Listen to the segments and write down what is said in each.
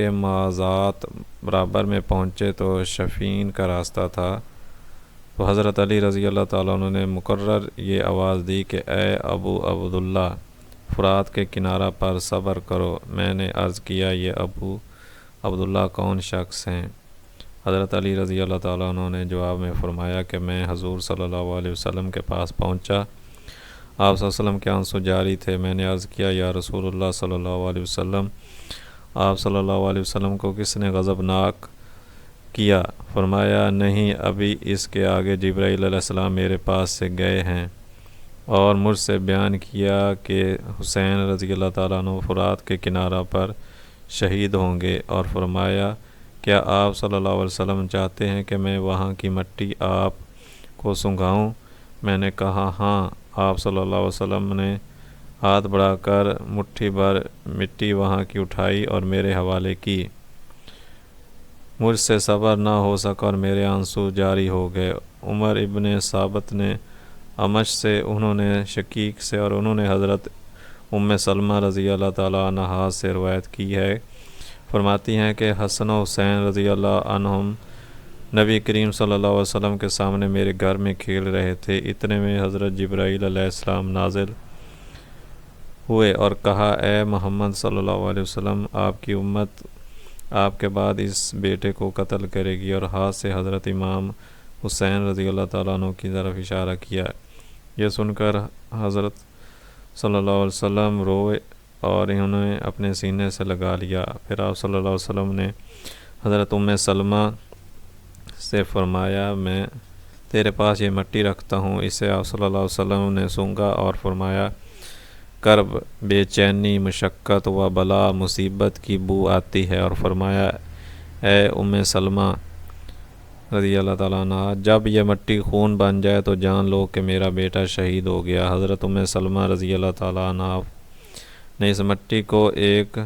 کے مغازات برابر میں پہنچے تو شفین کا راستہ تھا، تو حضرت علی رضی اللہ تعالیٰ عنہ نے مقرر یہ آواز دی کہ اے ابو عبداللہ، فرات کے کنارہ پر صبر کرو۔ میں نے عرض کیا یہ ابو عبداللہ کون شخص ہیں؟ حضرت علی رضی اللہ تعالیٰ عنہ نے جواب میں فرمایا کہ میں حضور صلی اللہ علیہ وسلم کے پاس پہنچا، آپ صلی اللہ علیہ وسلم کے آنسو جاری تھے۔ میں نے عرض کیا یا رسول اللہ صلی اللہ علیہ وسلم، آپ صلی اللہ علیہ وسلم کو کس نے غضبناک کیا؟ فرمایا نہیں، ابھی اس کے آگے جبرائیل علیہ السلام میرے پاس سے گئے ہیں اور مجھ سے بیان کیا کہ حسین رضی اللہ تعالیٰ عنہ فرات کے کنارہ پر شہید ہوں گے، اور فرمایا کیا آپ صلی اللہ علیہ وسلم چاہتے ہیں کہ میں وہاں کی مٹی آپ کو سنگھاؤں؟ میں نے کہا ہاں۔ آپ صلی اللہ علیہ وسلم نے ہاتھ بڑھا کر مٹھی بھر مٹی وہاں کی اٹھائی اور میرے حوالے کی۔ مجھ سے صبر نہ ہو سکا اور میرے آنسو جاری ہو گئے۔ عمر ابن ثابت نے امش سے، انہوں نے شقیق سے، اور انہوں نے حضرت ام سلمہ رضی اللہ تعالیٰ عنہا سے روایت کی ہے، فرماتی ہیں کہ حسن و حسین رضی اللہ عنہم نبی کریم صلی اللہ علیہ وسلم کے سامنے میرے گھر میں کھیل رہے تھے، اتنے میں حضرت جبرائیل علیہ السلام نازل ہوئے اور کہا اے محمد صلی اللہ علیہ وسلم، آپ کی امت آپ کے بعد اس بیٹے کو قتل کرے گی، اور ہاتھ سے حضرت امام حسین رضی اللہ تعالیٰ عنہ کی طرف اشارہ کیا۔ یہ سن کر حضرت صلی اللہ علیہ وسلم روئے اور انہوں نے اپنے سینے سے لگا لیا۔ پھر آپ صلی اللہ علیہ وسلم نے حضرت ام سلمہ سے فرمایا میں تیرے پاس یہ مٹی رکھتا ہوں۔ اسے آپ صلی اللہ علیہ وسلم نے سونگا اور فرمایا کرب، بے چینی، مشقت و بلا، مصیبت کی بو آتی ہے، اور فرمایا اے ام سلمہ رضی اللہ تعالیٰ عنہ، جب یہ مٹی خون بن جائے تو جان لو کہ میرا بیٹا شہید ہو گیا۔ حضرت ام سلمہ رضی اللہ تعالیٰ عنہ نے اس مٹی کو ایک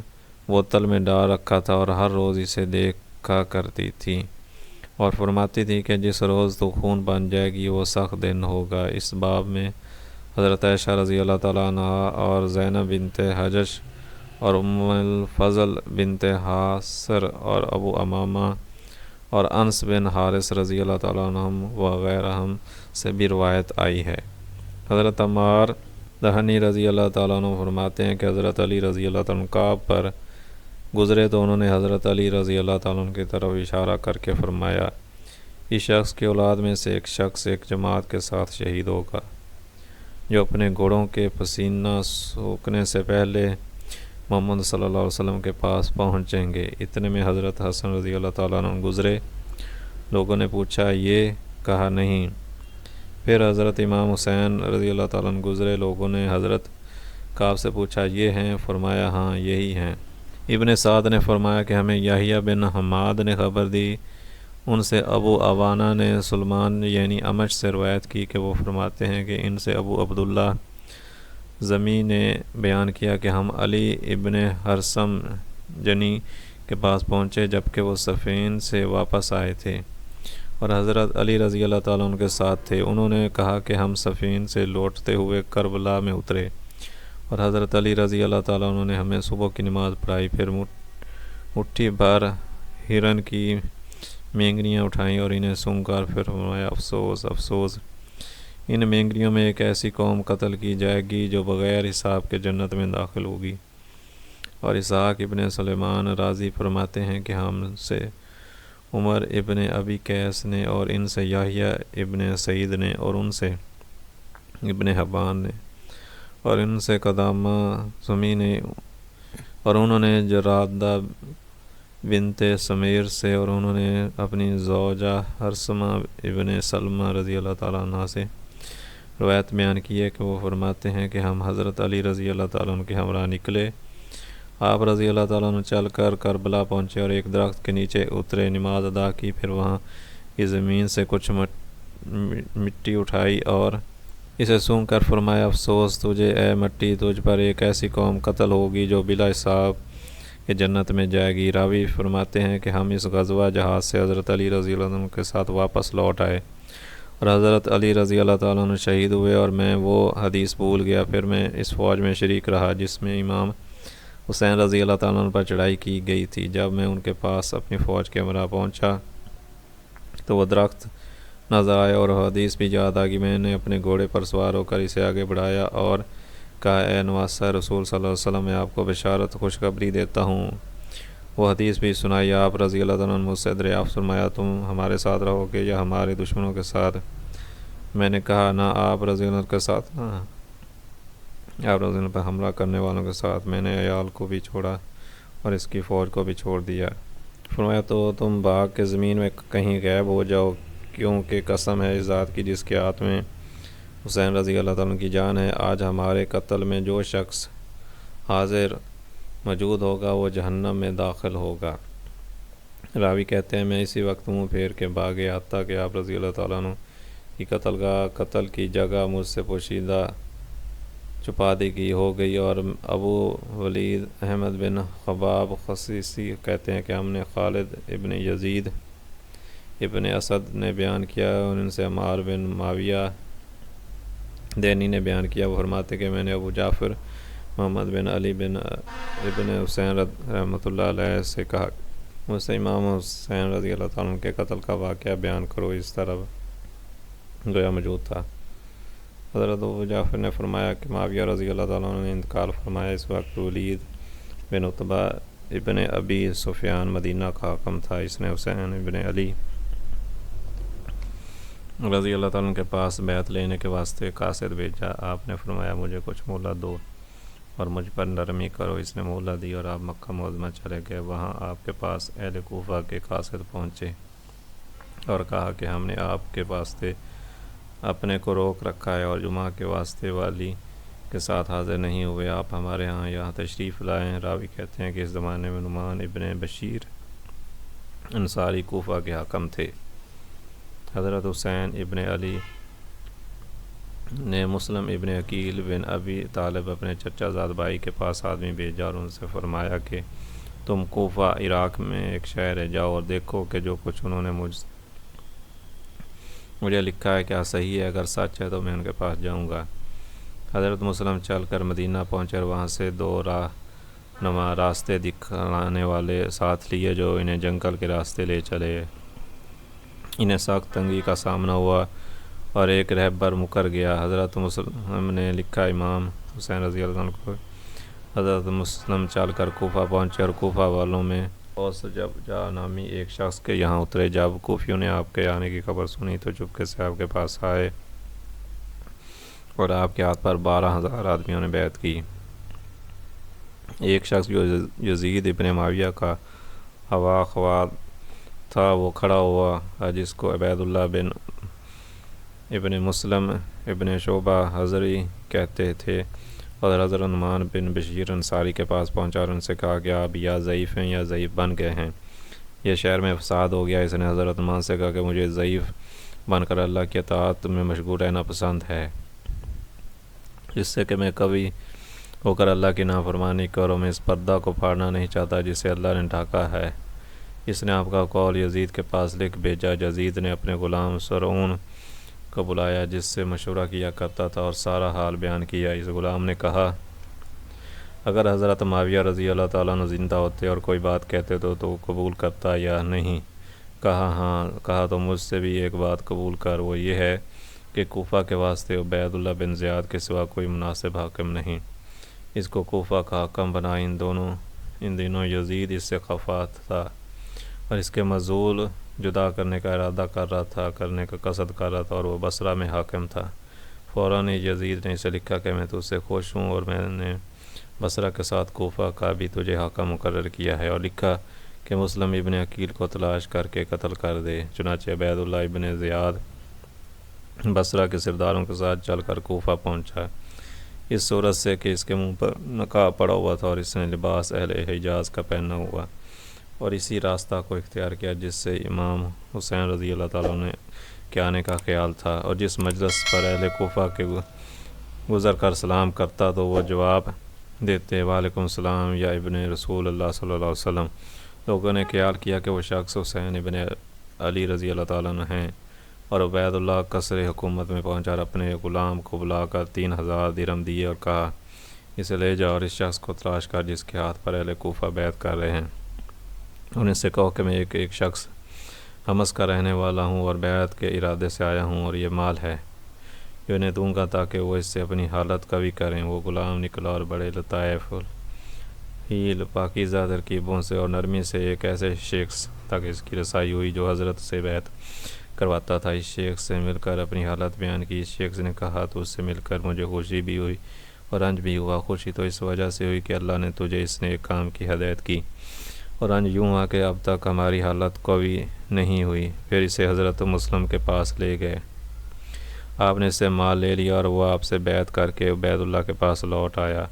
بوتل میں ڈال رکھا تھا اور ہر روز اسے دیکھا کرتی تھی اور فرماتی تھی کہ جس روز تو خون بن جائے گی وہ سخت دن ہوگا۔ اس باب میں حضرت عائشہ رضی اللہ تعالیٰ عنہ اور زینب بنت حجش اور ام الفضل بنت حاصر اور ابو امامہ اور انس بن حارث رضی اللہ تعالیٰ عنہم وغیرہم سے بھی روایت آئی ہے۔ حضرت عمار دہنی رضی اللہ تعالیٰ عنہ فرماتے ہیں کہ حضرت علی رضی اللہ تعالیٰ عنہ کعب پر گزرے تو انہوں نے حضرت علی رضی اللہ تعالیٰ عنہ کی طرف اشارہ کر کے فرمایا اس شخص کی اولاد میں سے ایک شخص ایک جماعت کے ساتھ شہید ہوگا جو اپنے گھوڑوں کے پسینہ سوکھنے سے پہلے محمد صلی اللہ علیہ وسلم کے پاس پہنچیں گے۔ اتنے میں حضرت حسن رضی اللہ تعالیٰ عنہ گزرے، لوگوں نے پوچھا یہ کہا نہیں۔ پھر حضرت امام حسین رضی اللہ تعالیٰ عنہ گزرے، لوگوں نے حضرت کعب سے پوچھا یہ ہیں؟ فرمایا ہاں یہی ہیں۔ ابن سعد نے فرمایا کہ ہمیں یحییٰ بن حماد نے خبر دی، ان سے ابو عوانہ نے سلمان یعنی امش سے روایت کی کہ وہ فرماتے ہیں کہ ان سے ابو عبداللہ زمی نے بیان کیا کہ ہم علی ابن حرثم جنی کے پاس پہنچے جبکہ وہ صفین سے واپس آئے تھے اور حضرت علی رضی اللہ تعالیٰ ان کے ساتھ تھے۔ انہوں نے کہا کہ ہم صفین سے لوٹتے ہوئے کربلا میں اترے اور حضرت علی رضی اللہ تعالیٰ انہوں نے ہمیں صبح کی نماز پڑھائی، پھر مٹھی بھر ہرن کی مینگنیاں اٹھائیں اور انہیں سونگ کر پھر فرمایا افسوس افسوس، ان مینگنیوں میں ایک ایسی قوم قتل کی جائے گی جو بغیر حساب کے جنت میں داخل ہوگی۔ اور اسحاق ابن سلیمان راضی فرماتے ہیں کہ ہم سے عمر ابن ابی قیس نے اور ان سے یحییٰ ابن سعید نے اور ان سے ابن حبان نے اور ان سے قدامہ زمی نے اور انہوں نے جرادہ بنت سمیر سے اور انہوں نے اپنی زوجہ حرثمہ ابن سلمہ رضی اللہ تعالیٰ عنہ سے روایت بیان کی ہے کہ وہ فرماتے ہیں کہ ہم حضرت علی رضی اللہ تعالیٰ عنہ کے ہمراہ نکلے، آپ رضی اللہ تعالیٰ عنہ چل کر کربلا پہنچے اور ایک درخت کے نیچے اترے، نماز ادا کی، پھر وہاں کی زمین سے کچھ مٹی اٹھائی اور اسے سونگ کر فرمایا افسوس تجھے اے مٹی، تجھ پر ایک ایسی قوم قتل ہوگی جو بلا حساب کہ جنت میں جائے گی۔ راوی فرماتے ہیں کہ ہم اس غزوہ جہاز سے حضرت علی رضی اللہ عنہ کے ساتھ واپس لوٹ آئے اور حضرت علی رضی اللہ تعالیٰ عنہ شہید ہوئے اور میں وہ حدیث بھول گیا۔ پھر میں اس فوج میں شریک رہا جس میں امام حسین رضی اللہ تعالیٰ عنہ پر چڑھائی کی گئی تھی۔ جب میں ان کے پاس اپنی فوج کے ہمراہ پہنچا تو وہ درخت نظر آیا اور حدیث بھی یاد آ گئی۔ میں نے اپنے گھوڑے پر سوار ہو کر اسے آگے بڑھایا اور کہا، اے نواسہ رسول صلی اللہ علیہ وسلم، میں آپ کو بشارت خوشخبری دیتا ہوں۔ وہ حدیث بھی سنائی۔ آپ رضی اللہ تعالیٰ عنہ مجھ سے دریافت فرمایا، تم ہمارے ساتھ رہو گے یا ہمارے دشمنوں کے ساتھ؟ میں نے کہا، نہ آپ رضی اللہ کے ساتھ، نہ آپ رضی اللہ پر حملہ کرنے والوں کے ساتھ۔ میں نے عیال کو بھی چھوڑا اور اس کی فوج کو بھی چھوڑ دیا۔ فرمایا، تو تم باغ کے زمین میں کہیں غائب ہو جاؤ، کیونکہ قسم ہے اس ذات کی جس کے ہاتھ میں حسین رضی اللہ تعالیٰ کی جان ہے، آج ہمارے قتل میں جو شخص حاضر موجود ہوگا وہ جہنم میں داخل ہوگا۔ راوی کہتے ہیں، میں اسی وقت منہ پھیر کے بھاگے، حتیٰ کہ آپ رضی اللہ تعالیٰ عنہ کی قتل کی جگہ مجھ سے پوشیدہ چھپا دی گئی ہو گئی۔ اور ابو ولید احمد بن خباب خصیصی کہتے ہیں کہ ہم نے خالد ابن یزید ابن اسد نے بیان کیا، اور ان سے عمار بن معاویہ دینی نے بیان کیا، وہ فرماتے کہ میں نے ابو جعفر محمد بن علی بن ابن حسین رحمۃ اللہ علیہ سے کہا، مجھ سے امام حسین رضی اللہ تعالیٰ عنہ کے قتل کا واقعہ بیان کرو۔ اس طرح گویا موجود تھا۔ حضرت ابو جعفر نے فرمایا کہ معاویہ رضی اللہ تعالیٰ عنہ نے انتقال فرمایا۔ اس وقت ولید بن عتبہ ابن ابی سفیان مدینہ کا حاکم تھا۔ اس نے حسین ابن علی رضی اللہ تعالیٰ عنہ کے پاس بیعت لینے کے واسطے قاصد بھیجا۔ آپ نے فرمایا، مجھے کچھ مہلت دو اور مجھ پر نرمی کرو۔ اس نے مہلت دی اور آپ مکہ معظمہ چلے گئے۔ وہاں آپ کے پاس اہل کوفہ کے قاصد پہنچے اور کہا کہ ہم نے آپ کے واسطے اپنے کو روک رکھا ہے اور جمعہ کے واسطے والی کے ساتھ حاضر نہیں ہوئے، آپ ہمارے ہاں یہاں تشریف لائیں۔ راوی کہتے ہیں کہ اس زمانے میں نعمان ابن بشیر انصاری کوفہ کے حاکم تھے۔ حضرت حسین ابن علی نے مسلم ابن عقیل بن ابی طالب اپنے چچا زاد بھائی کے پاس آدمی بھیجا اور ان سے فرمایا کہ تم کوفہ عراق میں ایک شہر ہے، جاؤ اور دیکھو کہ جو کچھ انہوں نے مجھے لکھا ہے کیا صحیح ہے، اگر سچ ہے تو میں ان کے پاس جاؤں گا۔ حضرت مسلم چل کر مدینہ پہنچے اور وہاں سے دو راہنما راستے دکھانے والے ساتھ لیے جو انہیں جنگل کے راستے لے چلے۔ انہیں سخت تنگی کا سامنا ہوا اور ایک رہبر مکر گیا۔ حضرت مسلم نے لکھا امام حسین رضی اللہ عنہ کو۔ حضرت مسلم چل کر کوفہ پہنچے اور کوفہ والوں میں اوس جب نامی ایک شخص کے یہاں اترے۔ جب کوفیوں نے آپ کے آنے کی خبر سنی تو چپکے سے آپ کے پاس آئے اور آپ کے ہاتھ پر 12,000 آدمیوں نے بیعت کی۔ ایک شخص جو یزید ابن معاویہ کا ہوا خواد تھا وہ کھڑا ہوا، جس کو عبید اللہ بن ابن مسلم ابن شعبہ حضری کہتے تھے، اور حضرت نعمان بن بشیر انصاری کے پاس پہنچا اور ان سے کہا کہ آپ یا ضعیف ہیں یا ضعیف بن گئے ہیں، یہ شہر میں فساد ہو گیا۔ اس نے حضرت نعمان سے کہا کہ مجھے ضعیف بن کر اللہ کی اطاعت میں مشغول رہنا پسند ہے، جس سے کہ میں کبھی ہو کر اللہ کی نافرمانی کروں۔ میں اس پردہ کو پھاڑنا نہیں چاہتا جسے اللہ نے ڈھانکا ہے۔ اس نے آپ کا قول یزید کے پاس لکھ بھیجا۔ یزید نے اپنے غلام سرعون کو بلایا جس سے مشورہ کیا کرتا تھا اور سارا حال بیان کیا۔ اس غلام نے کہا، اگر حضرت معاویہ رضی اللہ تعالیٰ عنہ زندہ ہوتے اور کوئی بات کہتے تو قبول کرتا یا نہیں؟ کہا ہاں۔ کہا تو مجھ سے بھی ایک بات قبول کر، وہ یہ ہے کہ کوفہ کے واسطے عبید اللہ بن زیاد کے سوا کوئی مناسب حاکم نہیں، اس کو کوفہ کا حاکم بنا۔ ان دنوں یزید اس سے خفا تھا اور اس کے معزول جدا کرنے کا ارادہ کرنے کا قصد کر رہا تھا، اور وہ بصرہ میں حاکم تھا۔ فوراً یزید نے اسے لکھا کہ میں تجھ سے خوش ہوں اور میں نے بصرہ کے ساتھ کوفہ کا بھی تجھے حاکم مقرر کیا ہے، اور لکھا کہ مسلم ابن عقیل کو تلاش کر کے قتل کر دے۔ چنانچہ عبید اللہ ابن زیاد بصرہ کے سرداروں کے ساتھ چل کر کوفہ پہنچا، اس صورت سے کہ اس کے منہ پر نقاب پڑا ہوا تھا اور اس نے لباس اہل حجاز کا پہنا ہوا، اور اسی راستہ کو اختیار کیا جس سے امام حسین رضی اللہ تعالیٰ عنہ کے آنے کا خیال تھا، اور جس مجلس پر اہل کوفہ کے گزر کر سلام کرتا تو وہ جواب دیتے، وعلیکم السلام یا ابن رسول اللہ صلی اللہ علیہ وسلم۔ لوگوں نے خیال کیا کہ وہ شخص حسین ابن علی رضی اللہ تعالیٰ عنہ ہیں، اور عبید اللہ قصر حکومت میں پہنچا اور اپنے غلام کو بلا کر 3,000 درہم دیے اور کہا، اسے لے جاؤ اور اس شخص کو تلاش کر جس کے ہاتھ پر اہل کوفہ بیعت کر رہے ہیں۔ انہیں سے کہو کہ میں ایک شخص حمص کا رہنے والا ہوں اور بیعت کے ارادے سے آیا ہوں، اور یہ مال ہے جو انہیں دوں گا تاکہ وہ اس سے اپنی حالت قوی کریں۔ وہ غلام نکلا اور بڑے لطائف ہیل پاکیزہ ترکیبوں سے اور نرمی سے ایک ایسے شخص تک اس کی رسائی ہوئی جو حضرت سے بیعت کرواتا تھا۔ اس شخص سے مل کر اپنی حالت بیان کی۔ اس شخص نے کہا تو اس سے مل کر مجھے خوشی بھی ہوئی اور رنج بھی ہوا۔ خوشی تو اس وجہ سے ہوئی کہ اللہ نے تجھے اس نیک کام کی ہدایت کی، اور رنج یوں ہوا کہ اب تک ہماری حالت قوی نہیں ہوئی۔ پھر اسے حضرت مسلم کے پاس لے گئے، آپ نے اس سے مال لے لیا اور وہ آپ سے بیعت کر کے عبید اللہ کے پاس لوٹ آیا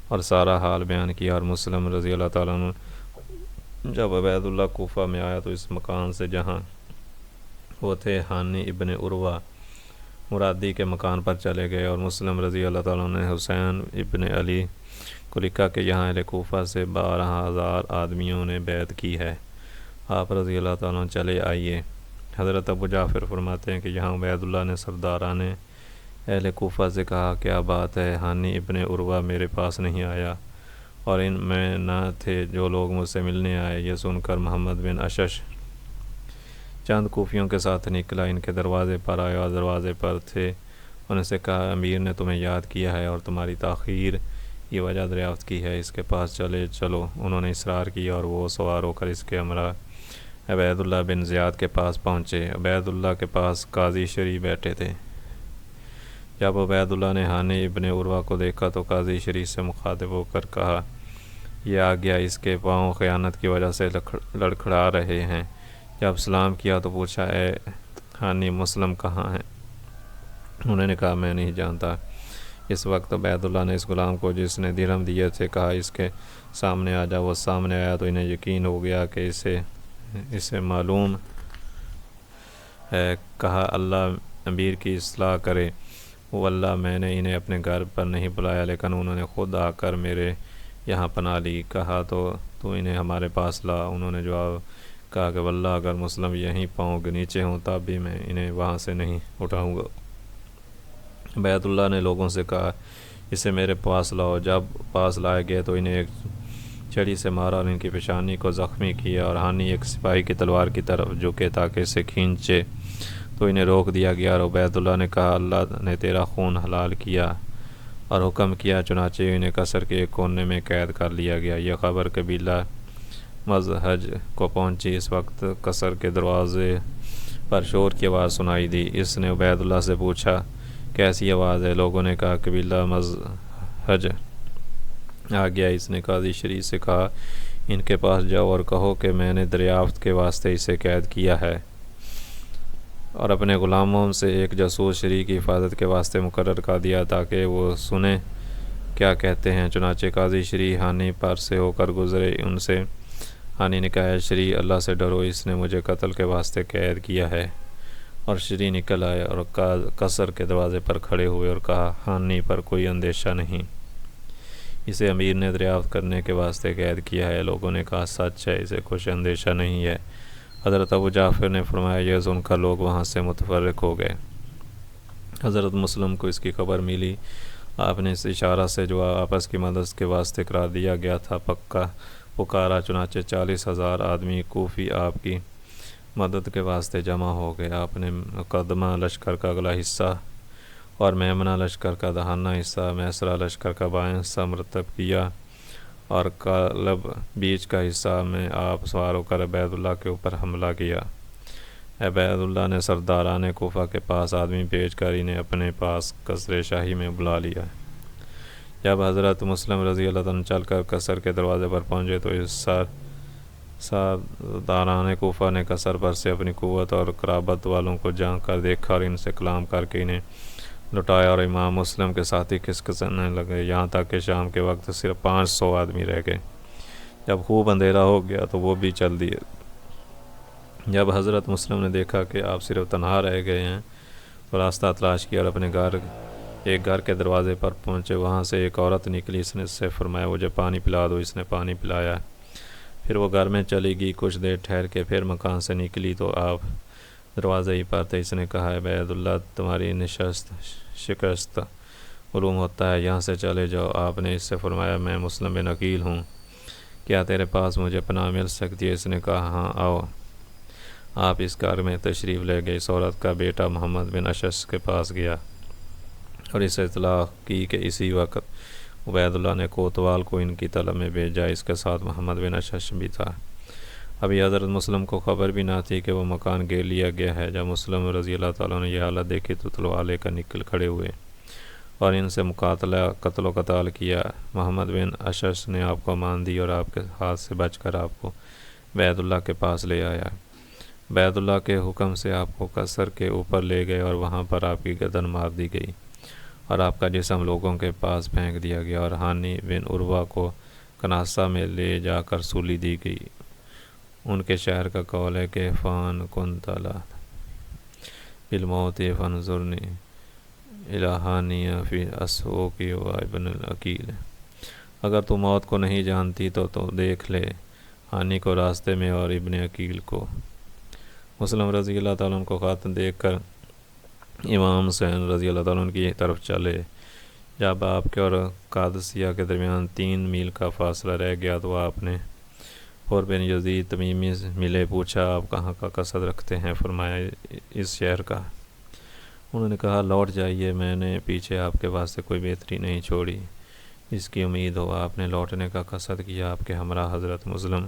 اور سارا حال بیان کیا۔ اور مسلم رضی اللہ تعالیٰ عنہ جب عبید اللہ کوفہ میں آیا تو اس مکان سے جہاں وہ تھے ہانی ابن عروہ مرادی کے مکان پر چلے گئے، اور مسلم رضی اللہ تعالیٰ عنہ نے حسین ابن علی کو لکھا کہ یہاں اہل کوفہ سے 12,000 آدمیوں نے بیعت کی ہے، آپ رضی اللہ تعالیٰ عنہ چلے آئیے۔ حضرت ابو جعفر فرماتے ہیں کہ یہاں عبید اللہ نے سرداران اہل کوفہ سے کہا کیا بات ہے، ہانی ابن عروہ میرے پاس نہیں آیا اور ان میں نہ تھے جو لوگ مجھ سے ملنے آئے۔ یہ سن کر محمد بن اشش چند کوفیوں کے ساتھ نکلا، ان کے دروازے پر آیا اور دروازے پر تھے۔ انہیں سے کہا امیر نے تمہیں یاد کیا ہے اور تمہاری تاخیر کی وجہ دریافت کی ہے، اس کے پاس چلو۔ انہوں نے اصرار کیا اور وہ سوار ہو کر اس کے ہمراہ عبید اللہ بن زیاد کے پاس پہنچے۔ عبید اللہ کے پاس قاضی شریح بیٹھے تھے۔ جب عبید اللہ نے ہانی ابن عروہ کو دیکھا تو قاضی شریح سے مخاطب ہو کر کہا یہ آ گیا، اس کے پاؤں خیانت کی وجہ سے لڑکھڑا رہے ہیں۔ جب سلام کیا تو پوچھا اے ہانی مسلم کہاں ہیں؟ انہوں نے کہا میں نہیں جانتا۔ اس وقت عبید اللہ نے اس غلام کو جس نے درہم دیے تھے کہا اس کے سامنے آ جا۔ وہ سامنے آیا تو انہیں یقین ہو گیا کہ اسے معلوم ہے۔ کہا اللہ امیر کی اصلاح کرے، واللہ میں نے انہیں اپنے گھر پر نہیں بلایا لیکن انہوں نے خود آ کر میرے یہاں پناہ لی۔ کہا تو انہیں ہمارے پاس لا۔ انہوں نے جواب کہا کہ واللہ اگر مسلم یہیں پاؤں کے نیچے ہوں تب بھی میں انہیں وہاں سے نہیں اٹھاؤں گا۔ عبید اللہ نے لوگوں سے کہا اسے میرے پاس لاؤ۔ جب پاس لائے گئے تو انہیں ایک چھڑی سے مارا اور ان کی پیشانی کو زخمی کیا، اور ہانی ایک سپاہی کی تلوار کی طرف جھکے تاکہ اسے کھینچے تو انہیں روک دیا گیا، اور عبید اللہ نے کہا اللہ نے تیرا خون حلال کیا اور حکم کیا، چنانچہ انہیں قصر کے ایک کونے میں قید کر لیا گیا۔ یہ خبر قبیلہ مزہج کو پہنچی۔ اس وقت قصر کے دروازے پر شور کی آواز سنائی دی۔ اس نے عبید اللہ سے پوچھا کیسی آواز ہے؟ لوگوں نے کہا قبیلہ مزہج آ گیا۔ اس نے قاضی شریح سے کہا ان کے پاس جاؤ اور کہو کہ میں نے دریافت کے واسطے اسے قید کیا ہے اور اپنے غلاموں سے ایک جاسوس شریح کی حفاظت کے واسطے مقرر کر دیا تاکہ وہ سنیں کیا کہتے ہیں۔ چنانچہ قاضی شریح ہانی پر سے ہو کر گزرے۔ ان سے ہانی نے کہا شریح اللہ سے ڈرو، اس نے مجھے قتل کے واسطے قید کیا ہے۔ اور شریح نکل آئے اور قصر کے دروازے پر کھڑے ہوئے اور کہا ہانی پر کوئی اندیشہ نہیں، اسے امیر نے دریافت کرنے کے واسطے قید کیا ہے۔ لوگوں نے کہا سچ ہے، اسے کچھ اندیشہ نہیں ہے۔ حضرت ابو جعفر نے فرمایا یہ سن کر لوگ وہاں سے متفرق ہو گئے۔ حضرت مسلم کو اس کی خبر ملی، آپ نے اس اشارہ سے جو آپس کی مدد کے واسطے قرار دیا گیا تھا پکا پکارا، چنانچہ 40,000 آدمی کوفی آپ کی مدد کے واسطے جمع ہو گئے۔ آپ نے مقدمہ لشکر کا اگلا حصہ اور میمنہ لشکر کا داہنہ حصہ، میسرہ لشکر کا بائیں حصہ مرتب کیا، اور کالب بیچ کا حصہ میں آپ سوار ہو کر عبید اللہ کے اوپر حملہ کیا۔ عبید اللہ نے سرداران کوفہ کے پاس آدمی بھیج کر انہیں اپنے پاس قصر شاہی میں بلا لیا۔ جب حضرت مسلم رضی اللہ عنہ چل کر قصر کے دروازے پر پہنچے تو اس سرداران کوفہ نے قصر پر سے اپنی قوت اور قرابت والوں کو جھانک کر دیکھا اور ان سے کلام کر کے انہیں لٹایا، اور امام مسلم کے ساتھی کھسکنے لگے، یہاں تک کہ شام کے وقت صرف 500 آدمی رہ گئے۔ جب خوب اندھیرا ہو گیا تو وہ بھی چل دیے۔ جب حضرت مسلم نے دیکھا کہ آپ صرف تنہا رہ گئے ہیں تو راستہ تلاش کیا اور اپنے ایک گھر کے دروازے پر پہنچے۔ وہاں سے ایک عورت نکلی، اس نے اس سے فرمایا مجھے پانی پلا دو۔ اس نے پانی پلایا، پھر وہ گھر میں چلی گئی۔ کچھ دیر ٹھہر کے پھر مکان سے نکلی تو آپ دروازے ہی پر تھے۔ اس نے کہا عبید اللہ تمہاری نشست شکست معلوم ہوتا ہے، یہاں سے چلے جاؤ۔ آپ نے اس سے فرمایا میں مسلم بن عقیل ہوں، کیا تیرے پاس مجھے پناہ مل سکتی ہے؟ اس نے کہا ہاں آؤ۔ آپ اس گھر میں تشریف لے گئے۔ اس عورت کا بیٹا محمد بن اشعث کے پاس گیا اور اس سے اطلاع کی کہ اسی وقت عبید اللہ نے کوتوال کو ان کی طلب میں بھیجا، اس کے ساتھ محمد بن اشعث بھی تھا۔ ابھی حضرت مسلم کو خبر بھی نہ تھی کہ وہ مکان گھیر لیا گیا ہے۔ جب مسلم رضی اللہ تعالیٰ نے یہ حالت دیکھی تو تلوار لے کر نکل کھڑے ہوئے اور ان سے قتل و قتال کیا۔ محمد بن اشعث نے آپ کو امان دی اور آپ کے ہاتھ سے بچ کر آپ کو بیت اللہ کے پاس لے آیا۔ بیت اللہ کے حکم سے آپ کو قصر کے اوپر لے گئے اور وہاں پر آپ کی گردن مار دی گئی اور آپ کا جسم لوگوں کے پاس پھینک دیا گیا اور ہانی بن عروہ کو کناسہ میں لے جا کر سولی دی گئی۔ ان کے شہر کا قول ہے کہ فان کنت لا بالموت فانظرنی الی ہانی فی اسوقی و ابن العقیل، اگر تو موت کو نہیں جانتی تو دیکھ لے ہانی کو راستے میں اور ابن عقیل کو۔ مسلم رضی اللہ تعالیٰ عنہ کو خط دیکھ کر امام حسین رضی اللہ تعالیٰ عنہ کی طرف چلے۔ جب آپ کے اور قادسیہ کے درمیان 3 میل کا فاصلہ رہ گیا تو آپ نے اور بن یزید تمیمی ملے، پوچھا آپ کہاں کا قصد رکھتے ہیں؟ فرمایا اس شہر کا۔ انہوں نے کہا لوٹ جائیے، میں نے پیچھے آپ کے واسطے کوئی بہتری نہیں چھوڑی، اس کی امید ہو۔ آپ نے لوٹنے کا قصد کیا۔ آپ کے ہمراہ حضرت مسلم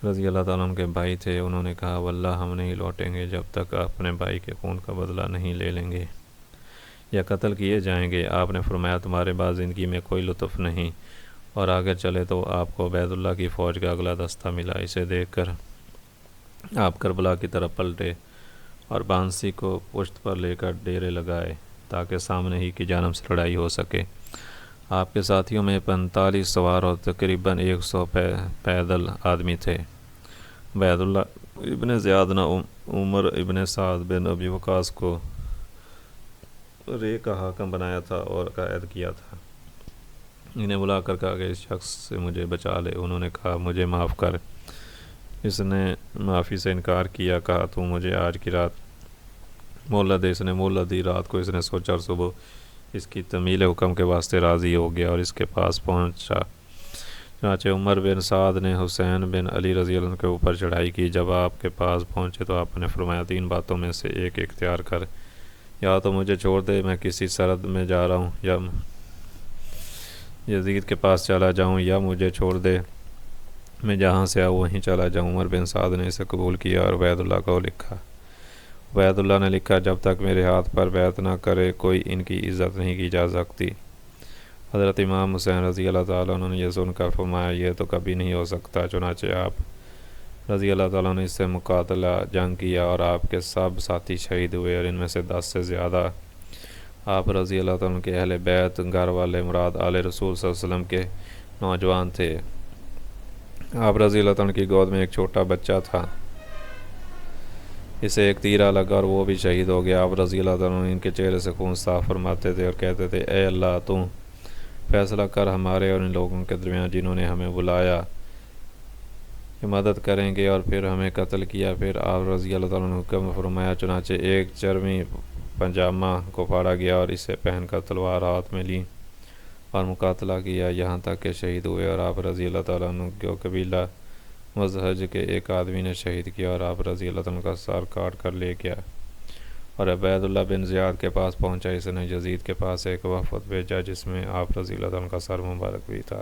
رضی اللہ تعالیٰ عنہ کے بھائی تھے۔ انہوں نے کہا واللہ ہم نہیں لوٹیں گے جب تک اپنے بھائی کے خون کا بدلہ نہیں لے لیں گے یا قتل کیے جائیں گے۔ آپ نے فرمایا تمہارے بعد زندگی میں کوئی لطف نہیں، اور آگے چلے تو آپ کو عبید اللہ کی فوج کا اگلا دستہ ملا۔ اسے دیکھ کر آپ کربلا کی طرف پلٹے اور بانسی کو پشت پر لے کر ڈیرے لگائے تاکہ سامنے ہی کی جانب سے لڑائی ہو سکے۔ آپ کے ساتھیوں میں 45 سوار اور تقریباً 100 پیدل آدمی تھے۔ عبید اللہ ابن زیاد نے عمر ابن سعد بن ابی وقاص کو رے کا حاکم بنایا تھا اور قائد کیا تھا۔ انہیں بلا کر کہا کہ اس شخص سے مجھے بچا لے۔ انہوں نے کہا مجھے معاف کر۔ اس نے معافی سے انکار کیا۔ کہا تو مجھے آج کی رات مہلت دے۔ اس نے مہلت دی۔ رات کو اس نے سوچا اور صبح اس کی تمیل حکم کے واسطے راضی ہو گیا اور اس کے پاس پہنچا۔ چنانچہ عمر بن سعد نے حسین بن علی رضی اللہ عنہ کے اوپر چڑھائی کی۔ جب آپ کے پاس پہنچے تو آپ نے فرمایا 3 باتوں میں سے ایک اختیار کر، یا تو مجھے چھوڑ دے، میں کسی سرحد میں جا رہا ہوں، یا یزید کے پاس چلا جاؤں، یا مجھے چھوڑ دے، میں جہاں سے آؤں وہیں چلا جاؤں۔ عمر بن سعد نے اسے قبول کیا اور عبید اللہ کو لکھا۔ عبید اللہ نے لکھا جب تک میرے ہاتھ پر بیعت نہ کرے کوئی ان کی عزت نہیں کی جا سکتی۔ حضرت امام حسین رضی اللہ تعالیٰ عنہ نے یہ سن کر فرمایا یہ تو کبھی نہیں ہو سکتا۔ چنانچہ آپ رضی اللہ تعالیٰ نے اس سے مقاتلہ جنگ کیا اور آپ کے سب ساتھی شہید ہوئے اور ان میں سے 10 سے زیادہ آپ رضی اللہ تعالیٰ کے اہل بیت، گھر والے مراد آل رسول صلی اللہ علیہ وسلم کے نوجوان تھے۔ آپ رضی اللہ تعالیٰ کی گود میں ایک چھوٹا بچہ تھا، اسے ایک تیرا لگا اور وہ بھی شہید ہو گیا۔ آپ رضی اللہ تعالیٰ ان کے چہرے سے خون صاف فرماتے تھے اور کہتے تھے اے اللہ تو فیصلہ کر ہمارے اور ان لوگوں کے درمیان جنہوں نے ہمیں بلایا کہ مدد کریں گے اور پھر ہمیں قتل کیا۔ پھر آپ رضی اللہ تعالیٰ نے حکم فرمایا، چنانچہ ایک چرمی پنجامہ کو پھاڑا گیا اور اسے پہن کر تلوار ہاتھ میں لی اور مقاتلہ کیا یہاں تک کہ شہید ہوئے۔ اور آپ رضی اللہ تعالیٰ عنہ کو قبیلہ مزہج کے ایک آدمی نے شہید کیا اور آپ رضی اللہ تعالیٰ کا سر کاٹ کر لے گیا اور عبید اللہ بن زیاد کے پاس پہنچا۔ اس نے یزید کے پاس ایک وفد بھیجا جس میں آپ رضی اللہ تعالیٰ کا سر مبارک بھی تھا۔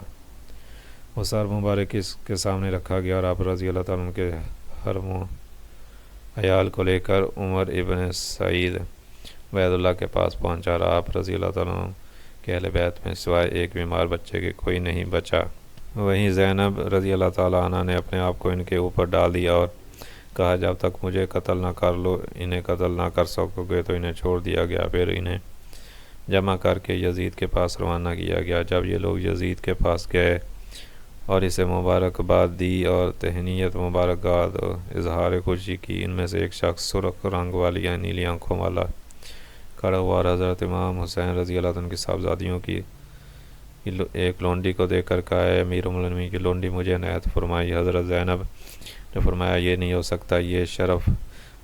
وہ سر مبارک اس کے سامنے رکھا گیا اور آپ رضی اللہ تعالیٰ کے حرم و عیال کو لے کر عمر ابن سعید عبید اللہ کے پاس پہنچا اور آپ رضی اللہ تعالیٰ کے اہل بیت میں سوائے ایک بیمار بچے کے کوئی نہیں بچا۔ وہیں زینب رضی اللہ تعالیٰ عنہ نے اپنے آپ کو ان کے اوپر ڈال دیا اور کہا جب تک مجھے قتل نہ کر لو، انہیں قتل نہ کر سکو گے تو انہیں چھوڑ دیا گیا۔ پھر انہیں جمع کر کے یزید کے پاس روانہ کیا گیا۔ جب یہ لوگ یزید کے پاس گئے اور اسے مبارکباد دی اور تہنیت مبارکباد اور اظہار خوشی کی، ان میں سے ایک شخص سرخ رنگ والی یا نیلی آنکھوں والا کھڑا ہوا اور حضرت امام حسین رضی اللہ عنہ کی صاحبزادیوں کی ایک لونڈی کو دیکھ کر کہا اے امیر المومنین کی لونڈی مجھے عنایت فرمائی۔ حضرت زینب نے فرمایا یہ نہیں ہو سکتا، یہ شرف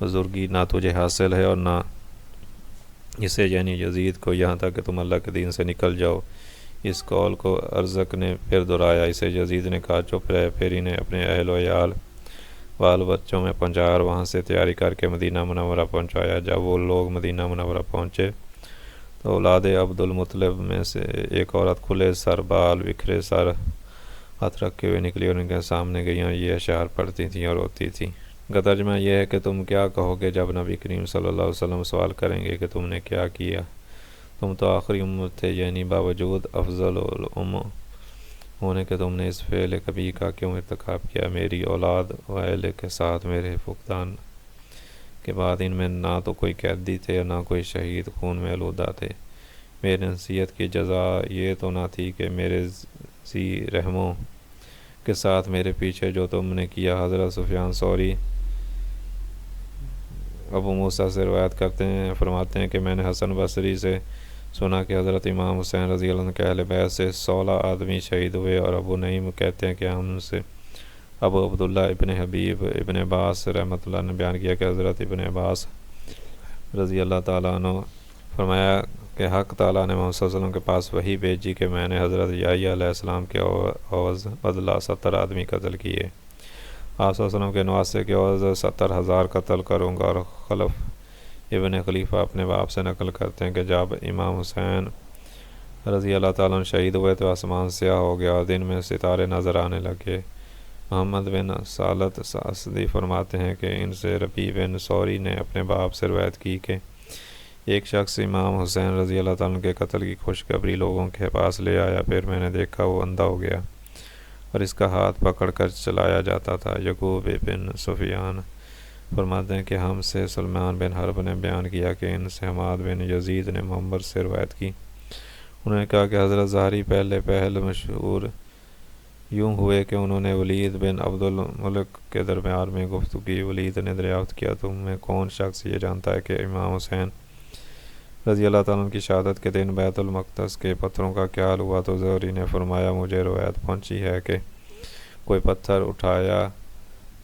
بزرگی نہ تجھے حاصل ہے اور نہ اسے یعنی یزید کو، یہاں تک کہ تم اللہ کے دین سے نکل جاؤ۔ اس قول کو ارزق نے پھر دہرایا۔ اسے یزید نے کہا چپ رہے۔ پھر انہیں اپنے اہل و عیال بال بچوں میں پہنچایا اور وہاں سے تیاری کر کے مدینہ منورہ پہنچایا۔ جب وہ لوگ مدینہ منورہ پہنچے تو اولاد عبد المطلب میں سے ایک عورت کھلے سر بال بکھرے سر ہاتھ رکھے ہوئے نکلی اور ان کے سامنے گئی اور یہ اشعار پڑھتی تھیں اور روتی تھیں۔ کا ترجمہ یہ ہے کہ تم کیا کہو گے جب نبی کریم صلی اللہ علیہ وسلم سوال کریں گے کہ تم نے کیا کیا؟ تم تو آخری امت تھے، یعنی باوجود افضل الامم ہونے کے تم نے اس فعل کبھی کا کیوں ارتکاب کیا؟ میری اولاد و اہل کے ساتھ میرے فقدان کے بعد ان میں نہ تو کوئی قیدی تھے اور نہ کوئی شہید خون میں آلودہ تھے۔ میری نصیحت کی جزا یہ تو نہ تھی کہ میرے ذی رحموں کے ساتھ میرے پیچھے جو تم نے کیا۔ حضرت سفیان ثوری ابو موسیٰ سے روایت کرتے ہیں، فرماتے ہیں کہ میں نے حسن بصری سے سنا کہ حضرت امام حسین رضی اللہ عنہ کے اہل بیت سے 16 آدمی شہید ہوئے، اور ابو نعیم کہتے ہیں کہ ہم سے ابو عبداللہ ابن حبیب ابن عباس رحمۃ اللہ نے بیان کیا کہ حضرت ابن عباس رضی اللہ تعالیٰ عنہ فرمایا کہ حق تعالیٰ نے محمد صلی اللہ علیہ وسلم کے پاس وحی بھیجی کہ میں نے حضرت یحییٰ علیہ السلام کے عوض بدلہ 70 آدمی قتل کیے۔ آپ صلی اللہ علیہ وسلم کے نواسے کے عوض 70,000 قتل کروں گا۔ اور خلف ابن خلیفہ اپنے باپ سے نقل کرتے ہیں کہ جب امام حسین رضی اللہ تعالیٰ عنہ شہید ہوئے تو آسمان سیاہ ہو گیا اور دن میں ستارے نظر آنے لگے۔ محمد بن سالت سعدی فرماتے ہیں کہ ان سے ربیع بن ثوری نے اپنے باپ سے روایت کی کہ ایک شخص امام حسین رضی اللہ تعالیٰ عنہ کے قتل کی خوشخبری لوگوں کے پاس لے آیا، پھر میں نے دیکھا وہ اندھا ہو گیا اور اس کا ہاتھ پکڑ کر چلایا جاتا تھا۔ یعقوب بن سفیان فرماتے ہیں کہ ہم سے سلمان بن حرب نے بیان کیا کہ ان سے حماد بن یزید نے محمد سے روایت کی۔ انہوں نے کہا کہ حضرت ظاہری پہل مشہور یوں ہوئے کہ انہوں نے ولید بن عبد الملک کے درمیان میں گفتگو کی۔ ولید نے دریافت کیا تم میں کون شخص یہ جانتا ہے کہ امام حسین رضی اللہ تعالیٰ عنہ کی شہادت کے دن بیت المقدس کے پتھروں کا کیا حال ہوا؟ تو زہری نے فرمایا مجھے روایت پہنچی ہے کہ کوئی پتھر اٹھایا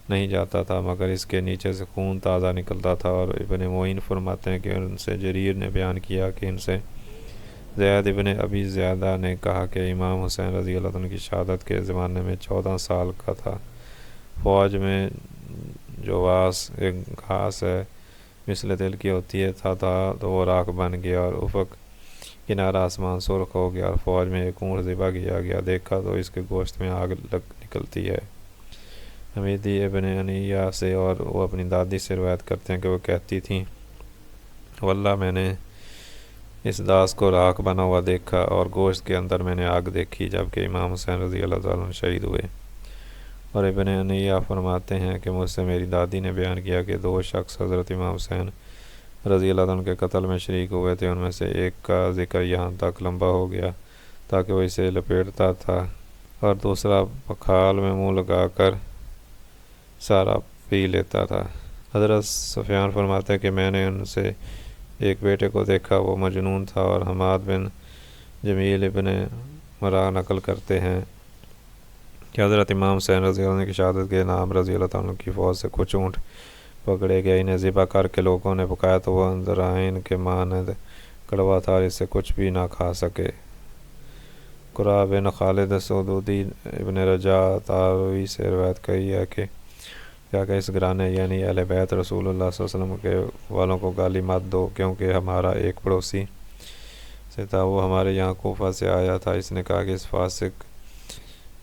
نہیں جاتا تھا مگر اس کے نیچے سے خون تازہ نکلتا تھا۔ اور ابن معین فرماتے ہیں کہ ان سے جریر نے بیان کیا کہ ان سے زید ابن ابی زیادہ نے کہا کہ امام حسین رضی اللہ عنہ کی شہادت کے زمانے میں 14 سال کا تھا۔ فوج میں جواس ایک گھاس ہے مثل دل کی ہوتی ہے تھا تو وہ راکھ بن گیا اور افق کنارہ آسمان سرخ ہو گیا، اور فوج میں ایک اونٹ ذبح کیا گیا، دیکھا تو اس کے گوشت میں آگ نکلتی ہے۔ حمیدی ابن عنیہ سے اور وہ اپنی دادی سے روایت کرتے ہیں کہ وہ کہتی تھیں واللہ میں نے اس داس کو راکھ بنا ہوا دیکھا اور گوشت کے اندر میں نے آگ دیکھی جبکہ امام حسین رضی اللہ تعالیٰ عنہ شہید ہوئے۔ اور ابن عنیہ فرماتے ہیں کہ مجھ سے میری دادی نے بیان کیا کہ 2 شخص حضرت امام حسین رضی اللہ عنہ کے قتل میں شریک ہوئے تھے، ان میں سے ایک کا ذکر یہاں تک لمبا ہو گیا تاکہ وہ اسے لپیٹتا تھا اور دوسرا پکھال میں منہ لگا کر سارا پی لیتا تھا۔ حضرت سفیان فرماتے ہیں کہ میں نے ان سے ایک بیٹے کو دیکھا، وہ مجنون تھا۔ اور حماد بن جمیل ابن مرا نقل کرتے ہیں کہ حضرت امام حسین رضی اللہ عنہ کی شہادت کے نام رضی اللہ عنہ کی فوج سے کچھ اونٹ پکڑے گئے، انہیں ذبح کر کے لوگوں نے پکایا تو وہ اندرائن کے مانند کڑوا تھا اور اس سے کچھ بھی نہ کھا سکے۔ قرہ بن خالد سعودی ابن رجا تاروی سے روایت کہی ہے کہ کیا کہ اس گھرانے یعنی اہل بیت رسول اللہ صلی اللہ علیہ وسلم کے والوں کو گالی مت دو، کیونکہ ہمارا ایک پڑوسی سے تھا، وہ ہمارے یہاں کوفہ سے آیا تھا۔ اس نے کہا کہ اس فاسق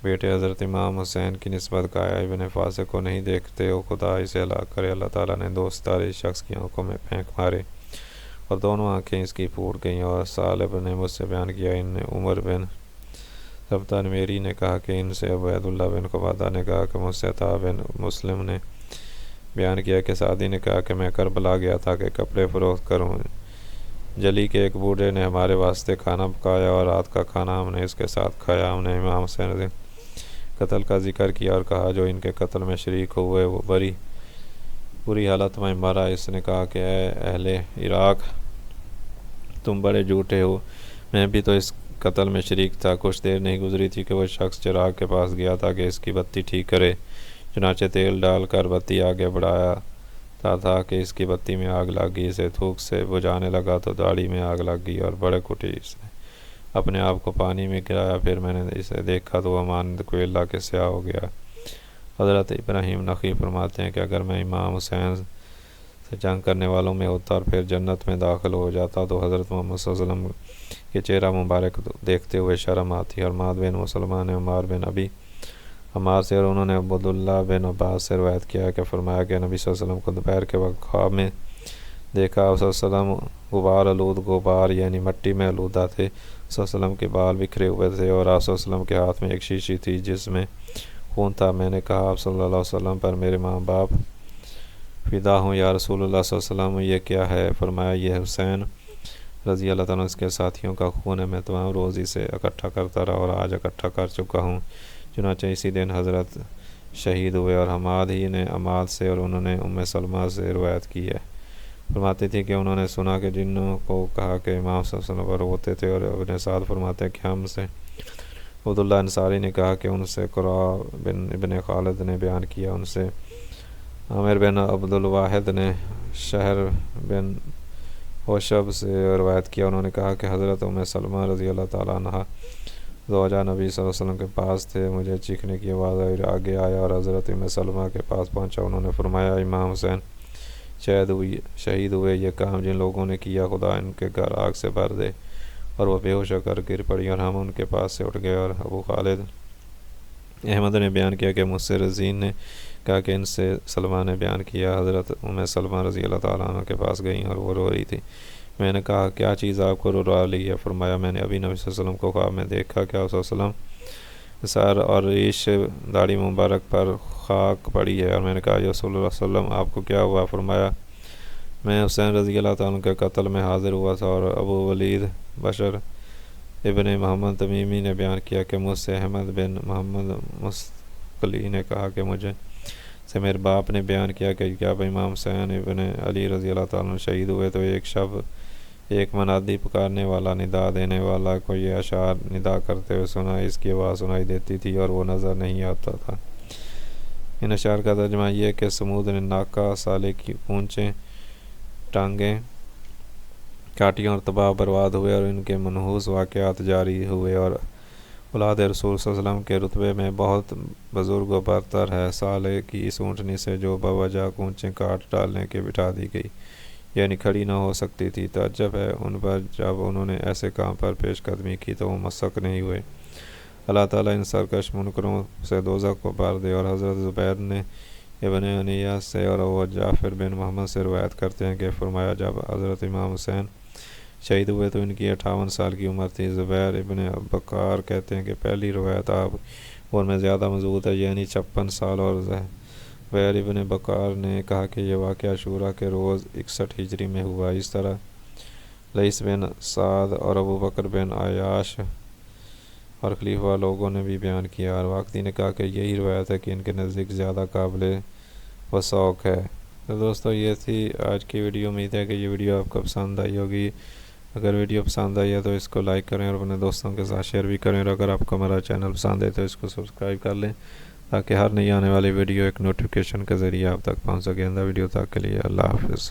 بیٹے حضرت امام حسین کی نسبت کا آیا ابن فاسق کو نہیں دیکھتے ہو، خدا اسے ہلاک کرے۔ اللہ تعالیٰ نے 2 ستارے اس شخص کی آنکھوں میں پھینک مارے اور دونوں آنکھیں اس کی پھوٹ گئیں۔ اور صالب نے مجھ سے بیان کیا ان نے عمر بن ربطہ میری نے کہا کہ ان سے عبید اللہ بن قبادہ نے کہا کہ مجھ سے عطا بن مسلم نے بیان کیا کہ سعدی نے کہا کہ میں کربلا گیا تھا کہ کپڑے فروخت کروں۔ جلی کے ایک بوڑھے نے ہمارے واسطے کھانا پکایا اور رات کا کھانا ہم نے اس کے ساتھ کھایا۔ ہم نے امام حسین رضی قتل کا ذکر کیا اور کہا جو ان کے قتل میں شریک ہوئے وہ بری حالت میں مرا۔ اس نے کہا کہ اے اہل عراق تم بڑے جھوٹے ہو، میں بھی تو اس قتل میں شریک تھا۔ کچھ دیر نہیں گزری تھی کہ وہ شخص چراغ کے پاس گیا تھا کہ اس کی بتی ٹھیک کرے، چنانچہ تیل ڈال کر بتی آگے بڑھایا تھا کہ اس کی بتی میں آگ لگ گئی، اسے تھوک سے بجھانے لگا تو داڑھی میں آگ لگ گئی اور بڑے کٹی سے اپنے آپ کو پانی میں گرایا۔ پھر میں نے اسے دیکھا تو وہ مانند کوئلہ کے سیاہ ہو گیا۔ حضرت ابراہیم نخعی فرماتے ہیں کہ اگر میں امام حسین سے جنگ کرنے والوں میں ہوتا اور پھر جنت میں داخل ہو جاتا تو حضرت محمد صلی اللہ علیہ وسلم کے چہرہ مبارک دیکھتے ہوئے شرم آتی۔ حرماد بن مسلمہ نے عمار بن ابی عمار سے اور انہوں نے عبداللہ بن عباس سے روایت کیا کہ فرمایا کہ نبی صلی اللہ علیہ وسلم کو دوپہر کے وقت خواب میں دیکھا۔ آپ صلی اللہ علیہ وسلم غبار آلود غبار یعنی مٹی میں آلودہ تھے۔ صلی اللہ علیہ وسلم کے بال بکھرے ہوئے تھے اور آپ صلی اللہ علیہ وسلم کے ہاتھ میں ایک شیشی تھی جس میں خون تھا۔ میں نے کہا آپ صلی اللہ علیہ وسلم پر میرے ماں باپ فدا ہوں یا رسول اللہ صلی اللہ علیہ وسلم، یہ کیا ہے؟ فرمایا یہ حسین رضی اللہ تعالیٰ اس کے ساتھیوں کا خون ہے، میں تمام روز اسے اکٹھا کرتا رہا اور آج اکٹھا کر چکا ہوں۔ چنانچہ اسی دن حضرت شہید ہوئے۔ اور حماد ہی نے عماد سے اور انہوں نے ام سلمہ سے روایت کی ہے، فرماتی تھی کہ انہوں نے سنا کہ جنوں کو کہا کہ امام صلی اللہ علیہ وسلم پر ہوتے تھے، اور ابن سعد فرماتے ہیں کہ ہم سے عبداللہ انصاری نے کہا کہ ان سے قرہ بن ابن خالد نے بیان کیا، ان سے عامر بن عبدالواحد نے شہر بن حوشب سے روایت کیا، انہوں نے کہا کہ حضرت ام سلمہ رضی اللہ تعالیٰ عنہ زوجہ نبی صلی اللہ علیہ وسلم کے پاس تھے، مجھے چیخنے کی آواز آئی، آگے آیا اور حضرت ام سلمہ کے پاس پہنچا۔ انہوں نے فرمایا امام حسین شہید ہوئے، یہ کام جن لوگوں نے کیا خدا ان کے گھر آگ سے بھر دے۔ اور وہ بے ہوش ہو کر گر پڑی اور ہم ان کے پاس سے اٹھ گئے۔ اور ابو خالد احمد نے بیان کیا کہ مجھ سے رزین نے کہا کہ ان سے سلمہ نے بیان کیا، حضرت ام سلمہ رضی اللہ تعالیٰ عنہ کے پاس گئیں اور وہ رو رہی تھی۔ میں نے کہا کیا چیز آپ کو رلا لی ہے؟ فرمایا میں نے ابھی نبی صلی اللہ علیہ وسلم کو خواب میں دیکھا کہ آپ صلی اللہ علیہ وسلم سر اور ریش داڑھی مبارک پر خاک پڑی ہے، اور میں نے کہا یا رسول اللہ صلی اللہ علیہ وسلم آپ کو کیا ہوا؟ فرمایا میں حسین رضی اللہ تعالیٰ عنہ کے قتل میں حاضر ہوا تھا۔ اور ابو ولید بشر ابن محمد تمیمی نے بیان کیا کہ مجھ سے احمد بن محمد مسقلی نے کہا کہ مجھے سے میرے باپ نے بیان کیا کہ جب امام حسین ابن علی رضی اللہ تعالیٰ عنہ شہید ہوئے تو ایک شب ایک منادی پکارنے والا ندا دینے والا کو یہ اشعار ندا کرتے ہوئے سنا، اس کی آواز سنائی دیتی تھی اور وہ نظر نہیں آتا تھا۔ ان اشعار کا ترجمہ یہ کہ سمود نے ناکہ سالے کی اونچیں ٹانگیں کاٹی اور تباہ برباد ہوئے، اور ان کے منحوس واقعات جاری ہوئے، اور اولاد رسول صلی اللہ علیہ وسلم کے رتبے میں بہت بزرگ و برتر ہے سالے کی اس اونٹنی سے جو بوجہ اونچیں کاٹ ڈالنے کے بٹھا دی گئی، یعنی کھڑی نہ ہو سکتی تھی۔ تعجب ہے ان پر جب انہوں نے ایسے کام پر پیش قدمی کی تو وہ مسک نہیں ہوئے۔ اللہ تعالیٰ ان سرکش منکروں سے دوزخ کو بھر دے۔ اور حضرت زبیر نے ابن انیس سے اور وہ جعفر بن محمد سے روایت کرتے ہیں کہ فرمایا جب حضرت امام حسین شہید ہوئے تو ان کی 58 سال کی عمر تھی۔ زبیر ابن بکار کہتے ہیں کہ پہلی روایت آپ اور میں زیادہ مضبوط ہے، یعنی 56 سال، اور زبیر ابن بکار نے کہا کہ یہ واقعہ عاشوراء کے روز 61 ہجری میں ہوا۔ اس طرح لیث بن سعد اور ابو بکر بن عیاش اور خلیفہ لوگوں نے بھی بیان کیا، اور واقعی نے کہا کہ یہی روایت ہے کہ ان کے نزدیک زیادہ قابل وثوق ہے۔ تو دوستو یہ تھی آج کی ویڈیو، امید ہے کہ یہ ویڈیو آپ کو پسند آئی ہوگی۔ اگر ویڈیو پسند آئی ہے تو اس کو لائک کریں اور اپنے دوستوں کے ساتھ شیئر بھی کریں، اور اگر آپ کو ہمارا چینل پسند ہے تو اس کو سبسکرائب کر لیں تاکہ ہر نئی آنے والی ویڈیو ایک نوٹیفیکیشن کے ذریعے آپ تک پہنچ سکے۔ آئندہ ویڈیو تک کے لیے اللہ حافظ۔